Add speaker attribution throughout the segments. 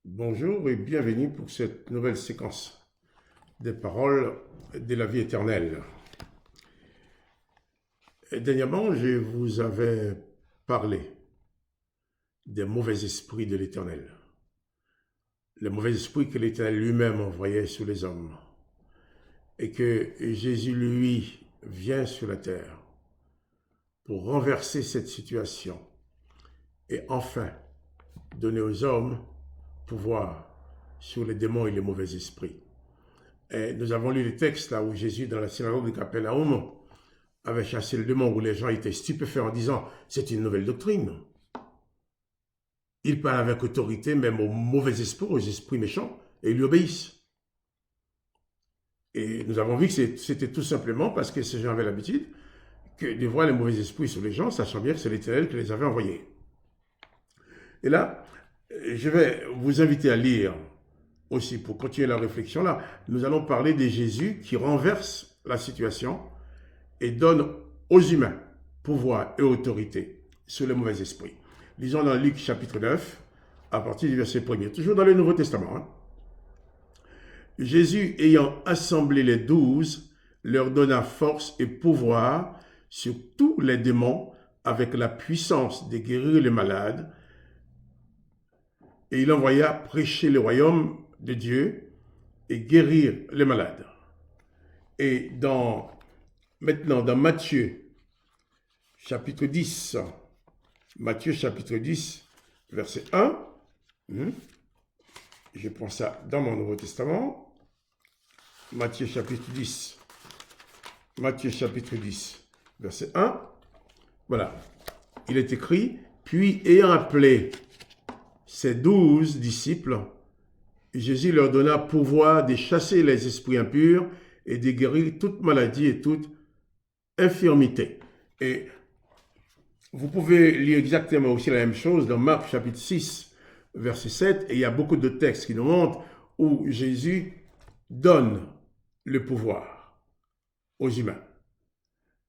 Speaker 1: Bonjour et bienvenue pour cette nouvelle séquence des paroles de la vie éternelle. Et dernièrement, je vous avais parlé des mauvais esprits de l'Éternel. Les mauvais esprits que l'Éternel lui-même envoyait sur les hommes. Et que Jésus, lui, vient sur la terre pour renverser cette situation et enfin donner aux hommes pouvoir sur les démons et les mauvais esprits. Et nous avons lu les textes là où Jésus, dans la synagogue de Capernaum, avait chassé le démon, où les gens étaient stupéfaits en disant « c'est une nouvelle doctrine ». Il parle avec autorité même aux mauvais esprits, aux esprits méchants, et ils lui obéissent. Et nous avons vu que c'était tout simplement parce que ces gens avaient l'habitude de voir les mauvais esprits sur les gens, sachant bien que c'est l'Éternel qui les avait envoyés. Et là, je vais vous inviter à lire aussi, pour continuer la réflexion là, nous allons parler de Jésus qui renverse la situation et donne aux humains pouvoir et autorité sur les mauvais esprits. Lisons dans Luc chapitre 9, à partir du verset 1er, toujours dans le Nouveau Testament. Jésus, ayant assemblé les 12, leur donna force et pouvoir sur tous les démons avec la puissance de guérir les malades, et il envoya prêcher le royaume de Dieu et guérir les malades. Et maintenant dans Matthieu chapitre 10, Matthieu chapitre 10, verset 1, je prends ça dans mon Nouveau Testament, Matthieu chapitre 10, verset 1, voilà, il est écrit, puis ayant appelé ses 12 disciples, Jésus leur donna pouvoir de chasser les esprits impurs et de guérir toute maladie et toute infirmité. Et vous pouvez lire exactement aussi la même chose dans Marc chapitre 6, verset 7, et il y a beaucoup de textes qui nous montrent où Jésus donne le pouvoir aux humains.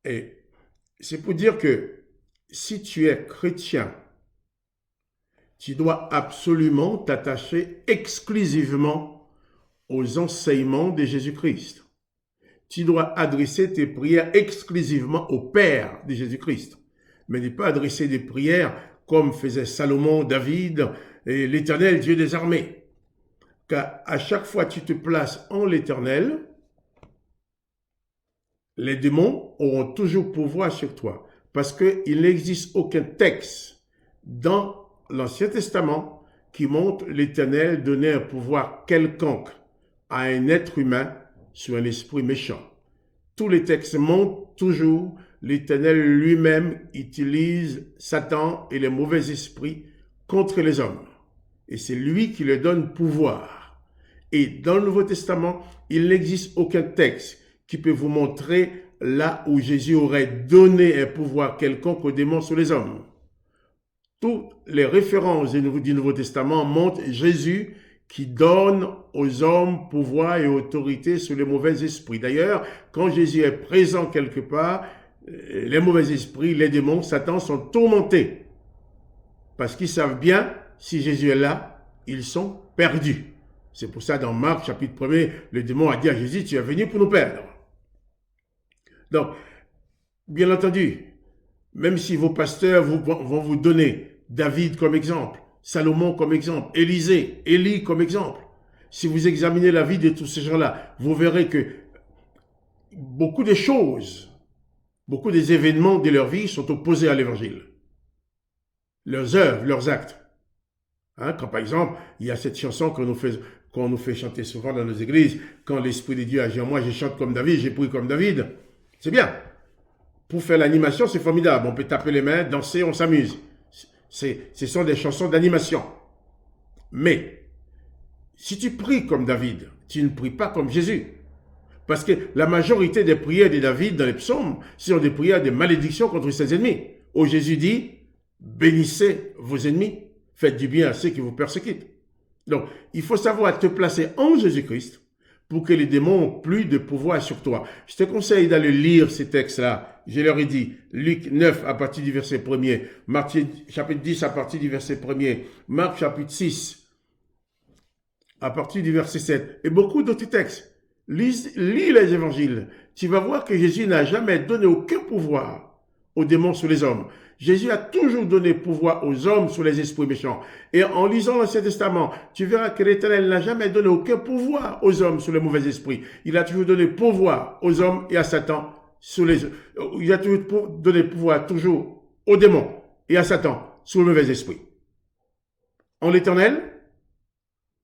Speaker 1: Et c'est pour dire que si tu es chrétien, tu dois absolument t'attacher exclusivement aux enseignements de Jésus-Christ. Tu dois adresser tes prières exclusivement au Père de Jésus-Christ, mais ne pas adresser des prières comme faisaient Salomon, David et l'Éternel, Dieu des armées. Car à chaque fois que tu te places en l'Éternel, les démons auront toujours pouvoir sur toi, parce qu'il n'existe aucun texte dans l'Ancien Testament qui montre l'Éternel donner un pouvoir quelconque à un être humain sur un esprit méchant. Tous les textes montrent toujours l'Éternel lui-même utilise Satan et les mauvais esprits contre les hommes. Et c'est lui qui leur donne pouvoir. Et dans le Nouveau Testament, il n'existe aucun texte qui peut vous montrer là où Jésus aurait donné un pouvoir quelconque aux démons sur les hommes. Toutes les références du Nouveau Testament montrent Jésus qui donne aux hommes pouvoir et autorité sur les mauvais esprits. D'ailleurs, quand Jésus est présent quelque part, les mauvais esprits, les démons, Satan sont tourmentés. Parce qu'ils savent bien, si Jésus est là, ils sont perdus. C'est pour ça, dans Marc, chapitre 1er, le démon a dit à Jésus, tu es venu pour nous perdre. Donc, bien entendu, même si vos pasteurs vont vous donner David comme exemple, Salomon comme exemple, Élie comme exemple, si vous examinez la vie de tous ces gens-là, vous verrez que beaucoup de choses, beaucoup des événements de leur vie sont opposés à l'évangile. Leurs œuvres, leurs actes. Quand par exemple, il y a cette chanson qu'on nous fait chanter souvent dans nos églises, quand l'Esprit de Dieu agit en moi, je chante comme David, j'ai pris comme David. C'est bien. Pour faire l'animation, c'est formidable. On peut taper les mains, danser, on s'amuse. Ce sont des chansons d'animation. Mais, si tu pries comme David, tu ne pries pas comme Jésus. Parce que la majorité des prières de David dans les psaumes sont des prières de malédiction contre ses ennemis. Où Jésus dit, bénissez vos ennemis, faites du bien à ceux qui vous persécutent. Donc, il faut savoir te placer en Jésus-Christ pour que les démons n'ont plus de pouvoir sur toi. Je te conseille d'aller lire ces textes-là. Je leur ai dit, Luc 9 à partir du verset 1er, Matthieu chapitre 10 à partir du verset 1er, Marc chapitre 6 à partir du verset 7, et beaucoup d'autres textes. Lis les évangiles. Tu vas voir que Jésus n'a jamais donné aucun pouvoir aux démons sur les hommes. Jésus a toujours donné pouvoir aux hommes sur les esprits méchants. Et en lisant l'Ancien Testament, tu verras que l'Éternel n'a jamais donné aucun pouvoir aux hommes sur les mauvais esprits. Il a toujours donné pouvoir aux hommes et à Satan sur les... Il a toujours donné pouvoir toujours aux démons et à Satan sur le mauvais esprit. En l'Éternel,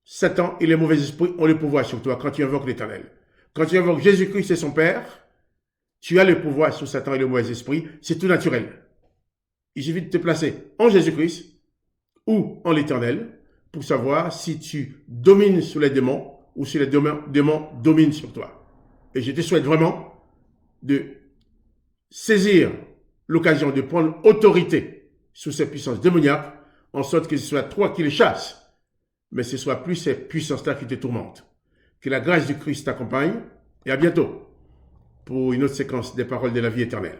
Speaker 1: Satan et les mauvais esprits ont le pouvoir sur toi quand tu invoques l'Éternel. Quand tu invoques Jésus-Christ et son Père, tu as le pouvoir sur Satan et les mauvais esprits. C'est tout naturel. Il suffit de te placer en Jésus-Christ ou en l'Éternel pour savoir si tu domines sur les démons ou si les démons dominent sur toi. Et je te souhaite vraiment de saisir l'occasion de prendre autorité sur ces puissances démoniaques, en sorte que ce soit toi qui les chasses, mais ce ne soit plus ces puissances-là qui te tourmentent. Que la grâce du Christ t'accompagne et à bientôt pour une autre séquence des paroles de la vie éternelle.